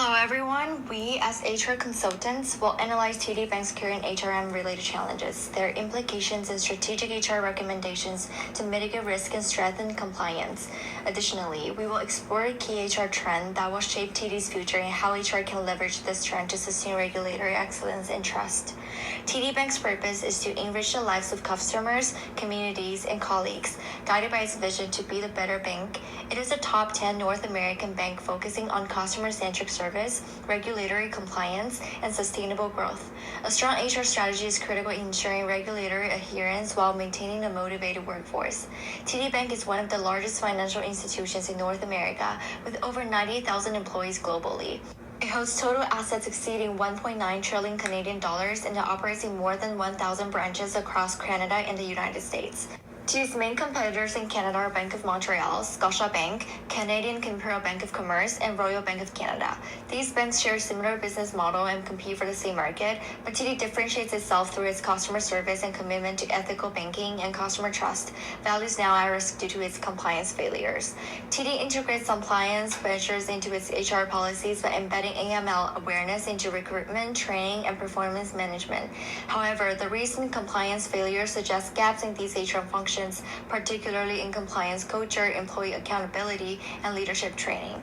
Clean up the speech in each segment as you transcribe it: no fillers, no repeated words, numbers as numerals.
Hello everyone, we as HR consultants will analyze TD Bank's current HRM related challenges, their implications and strategic HR recommendations to mitigate risk and strengthen compliance. Additionally, we will explore a key HR trend that will shape TD's future and how HR can leverage this trend to sustain regulatory excellence and trust. TD Bank's purpose is to enrich the lives of customers, communities, and colleagues, guided by its vision to be the better bank. It is a top 10 North American bank focusing on customer-centric service, regulatory compliance, and sustainable growth. A strong HR strategy is critical in ensuring regulatory adherence while maintaining a motivated workforce. TD Bank is one of the largest financial institutions in North America, with over 90,000 employees globally. It holds total assets exceeding 1.9 trillion Canadian dollars and it operates in more than 1,000 branches across Canada and the United States. TD's main competitors in Canada are Bank of Montreal, Scotiabank, Canadian Imperial Bank of Commerce, and Royal Bank of Canada. These banks share a similar business model and compete for the same market, but TD differentiates itself through its customer service and commitment to ethical banking and customer trust, values now at risk due to its compliance failures. TD integrates compliance measures into its HR policies by embedding AML awareness into recruitment, training, and performance management. However, the recent compliance failures suggest gaps in these HR functions, particularly in compliance culture, employee accountability, and leadership training.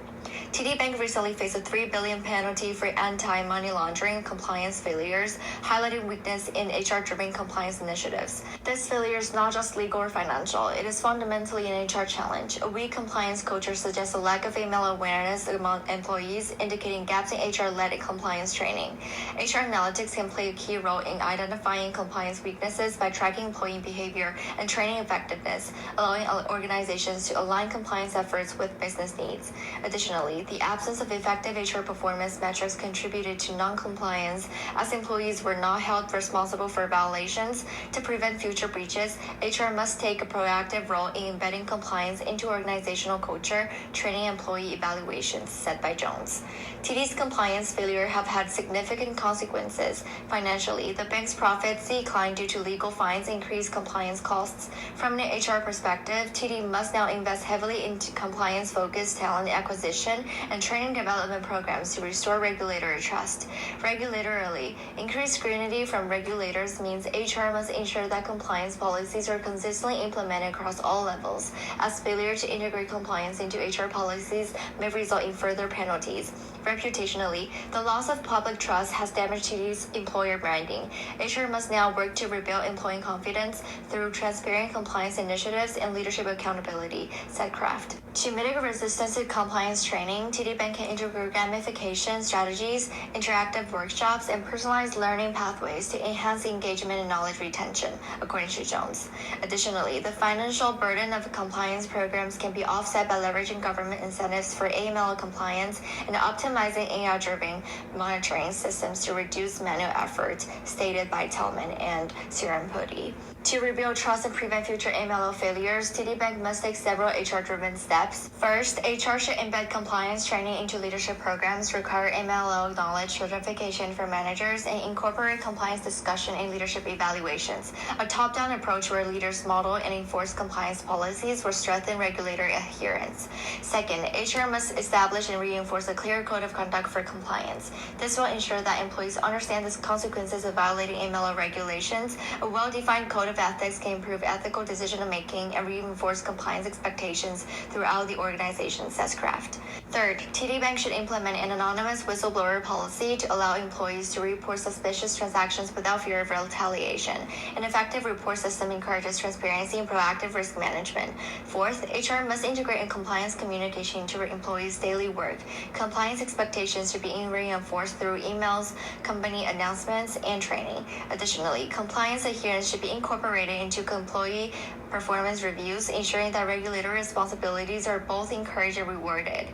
TD Bank recently faced a $3 billion penalty for anti-money laundering compliance failures, highlighting weakness in HR-driven compliance initiatives. This failure is not just legal or financial, it is fundamentally an HR challenge. A weak compliance culture suggests a lack of AML awareness among employees, indicating gaps in HR-led compliance training. HR analytics can play a key role in identifying compliance weaknesses by tracking employee behavior and training effectiveness, allowing organizations to align compliance efforts with business needs. Additionally, the absence of effective HR performance metrics contributed to non-compliance, as employees were not held responsible for violations. To prevent future breaches, HR must take a proactive role in embedding compliance into organizational culture, training employee evaluations, said by Jones. TD's compliance failure have had significant consequences. Financially, the bank's profits declined due to legal fines and increased compliance costs. From an HR perspective, TD must now invest heavily into compliance-focused talent acquisition and training development programs to restore regulatory trust. Regulatorily, increased scrutiny from regulators means HR must ensure that compliance policies are consistently implemented across all levels, as failure to integrate compliance into HR policies may result in further penalties. Reputationally, the loss of public trust has damaged TD's employer branding. HR must now work to rebuild employee confidence through transparent compliance initiatives and leadership accountability, said Kraft. To mitigate resistance to compliance training, TD Bank can integrate gamification strategies, interactive workshops, and personalized learning pathways to enhance engagement and knowledge retention, according to Jones. Additionally, the financial burden of compliance programs can be offset by leveraging government incentives for AML compliance and optimizing AI-driven monitoring systems to reduce manual effort, stated by Tellman and Sirampudi. To rebuild trust and prevent future AML failures, TD Bank must take several HR-driven steps. First, HR should embed compliance training into leadership programs, require MLO knowledge certification for managers, and incorporate compliance discussion in leadership evaluations. A top-down approach where leaders model and enforce compliance policies will strengthen regulatory adherence. Second, HR must establish and reinforce a clear code of conduct for compliance. This will ensure that employees understand the consequences of violating AML regulations. A well-defined code of ethics can improve ethical decision-making and reinforce compliance expectations throughout the organization, says Kraft. Third, TD Bank should implement an anonymous whistleblower policy to allow employees to report suspicious transactions without fear of retaliation. An effective report system encourages transparency and proactive risk management. Fourth, HR must integrate compliance communication into employees' daily work. Compliance expectations should be reinforced through emails, company announcements, and training. Additionally, compliance adherence should be incorporated into employee performance reviews, ensuring that regulatory responsibilities are both encouraged and rewarded.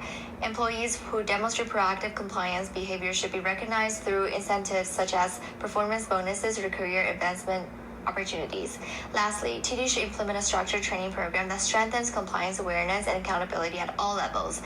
Employees who demonstrate proactive compliance behavior should be recognized through incentives such as performance bonuses or career advancement opportunities. Lastly, TD should implement a structured training program that strengthens compliance awareness and accountability at all levels.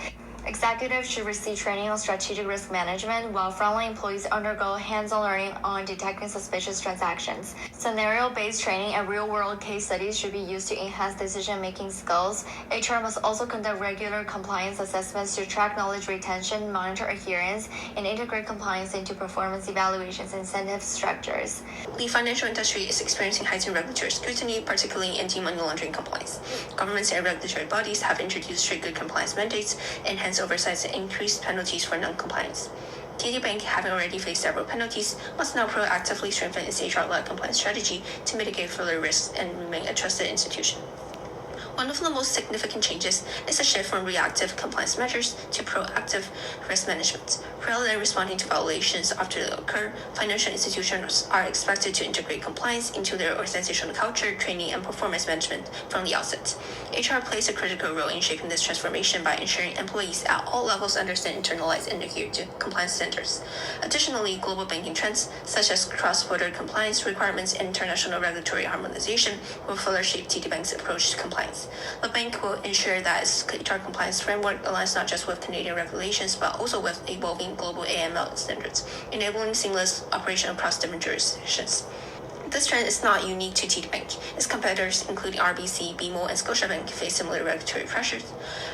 Executives should receive training on strategic risk management, while frontline employees undergo hands-on learning on detecting suspicious transactions. Scenario-based training and real-world case studies should be used to enhance decision-making skills. HR must also conduct regular compliance assessments to track knowledge retention, monitor adherence, and integrate compliance into performance evaluations and incentive structures. The financial industry is experiencing heightened regulatory scrutiny, particularly in anti-money laundering compliance. Governments and regulatory bodies have introduced stricter compliance mandates, enhanced oversight, and increased penalties for non-compliance. TD Bank, having already faced several penalties, must now proactively strengthen its HR-led compliance strategy to mitigate further risks and remain a trusted institution. One of the most significant changes is a shift from reactive compliance measures to proactive risk management. Rather than responding to violations after they occur, financial institutions are expected to integrate compliance into their organizational culture, training, and performance management from the outset. HR plays a critical role in shaping this transformation by ensuring employees at all levels understand, internalize, and adhere to compliance standards. Additionally, global banking trends, such as cross-border compliance requirements and international regulatory harmonization, will further shape TD Bank's approach to compliance. The bank will ensure that its HR compliance framework aligns not just with Canadian regulations, but also with evolving global AML standards, enabling seamless operation across different jurisdictions. This trend is not unique to TD Bank. Its competitors, including RBC, BMO, and Scotiabank, face similar regulatory pressures.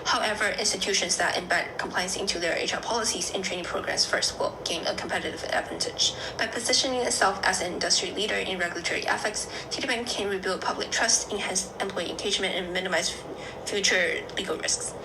However, institutions that embed compliance into their HR policies and training programs first will gain a competitive advantage. By positioning itself as an industry leader in regulatory ethics, TD Bank can rebuild public trust, enhance employee engagement, and minimize future legal risks.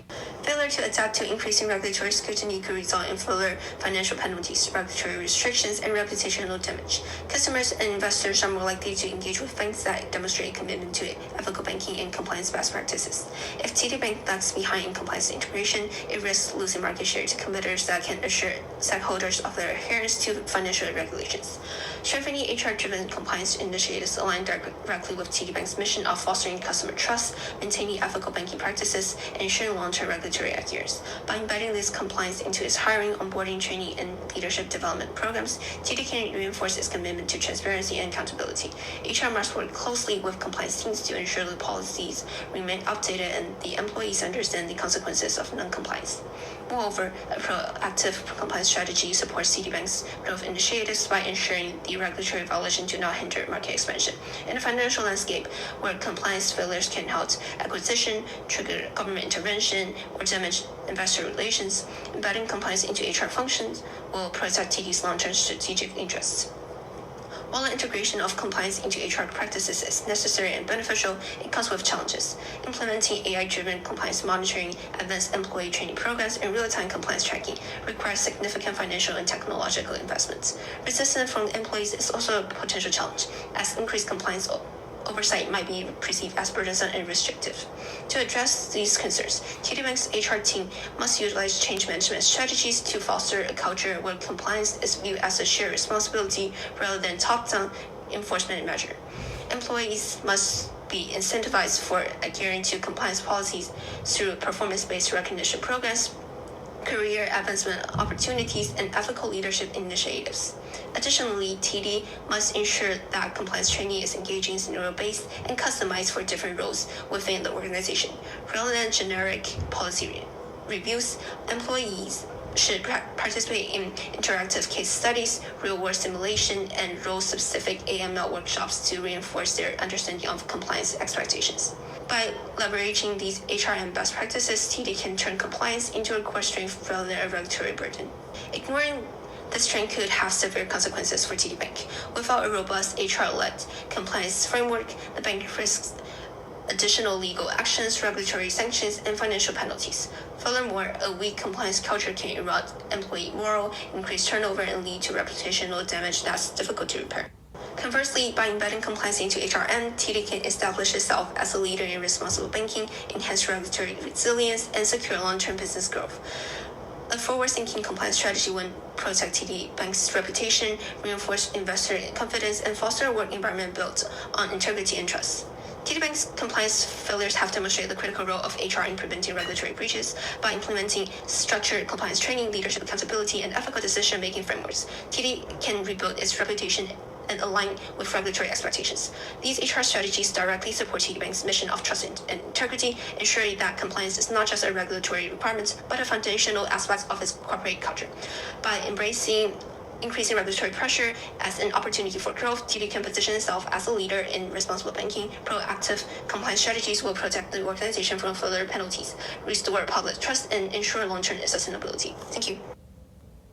Failure to adapt to increasing regulatory scrutiny could result in further financial penalties, regulatory restrictions, and reputational damage. Customers and investors are more likely to engage with banks that demonstrate a commitment to ethical banking and compliance best practices. If TD Bank lags behind in compliance integration, it risks losing market share to competitors that can assure stakeholders of their adherence to financial regulations. Strengthening HR-driven compliance initiatives align directly with TD Bank's mission of fostering customer trust, maintaining ethical banking practices, and ensuring long-term regulatory adherence. By embedding this compliance into its hiring, onboarding, training, and leadership development programs, TD can reinforce its commitment to transparency and accountability. HR must work closely with compliance teams to ensure the policies remain updated and the employees understand the consequences of non-compliance. Moreover, a proactive compliance strategy supports TD Bank's growth initiatives by ensuring the regulatory violations do not hinder market expansion. In a financial landscape where compliance failures can halt acquisition, trigger government intervention, or damage investor relations, embedding compliance into HR functions will protect TD's long-term strategic interests. While the integration of compliance into HR practices is necessary and beneficial, it comes with challenges. Implementing AI-driven compliance monitoring, advanced employee training programs, and real-time compliance tracking requires significant financial and technological investments. Resistance from employees is also a potential challenge, as increased compliance oversight might be perceived as burdensome and restrictive. To address these concerns, TD Bank's HR team must utilize change management strategies to foster a culture where compliance is viewed as a shared responsibility rather than top-down enforcement measure. Employees must be incentivized for adhering to compliance policies through performance-based recognition programs, career advancement opportunities, and ethical leadership initiatives. Additionally, TD must ensure that compliance training is engaging, scenario-based, and customized for different roles within the organization. Rather than generic policy reviews, employees should participate in interactive case studies, real-world simulation, and role-specific AML workshops to reinforce their understanding of compliance expectations. By leveraging these HRM best practices, TD can turn compliance into a core strength rather than a regulatory burden. Ignoring this trend could have severe consequences for TD Bank. Without a robust HR-led compliance framework, the bank risks additional legal actions, regulatory sanctions, and financial penalties. Furthermore, a weak compliance culture can erode employee morale, increase turnover, and lead to reputational damage that's difficult to repair. Conversely, by embedding compliance into HRM, TD can establish itself as a leader in responsible banking, enhance regulatory resilience, and secure long-term business growth. A forward-thinking compliance strategy will protect TD Bank's reputation, reinforce investor confidence, and foster a work environment built on integrity and trust. TD Bank's compliance failures have demonstrated the critical role of HR in preventing regulatory breaches. By implementing structured compliance training, leadership accountability, and ethical decision-making frameworks, TD can rebuild its reputation and align with regulatory expectations. These HR strategies directly support TD Bank's mission of trust and integrity, ensuring that compliance is not just a regulatory requirement, but a foundational aspect of its corporate culture. By embracing increasing regulatory pressure as an opportunity for growth, TD can position itself as a leader in responsible banking. Proactive compliance strategies will protect the organization from further penalties, restore public trust, and ensure long-term sustainability. Thank you.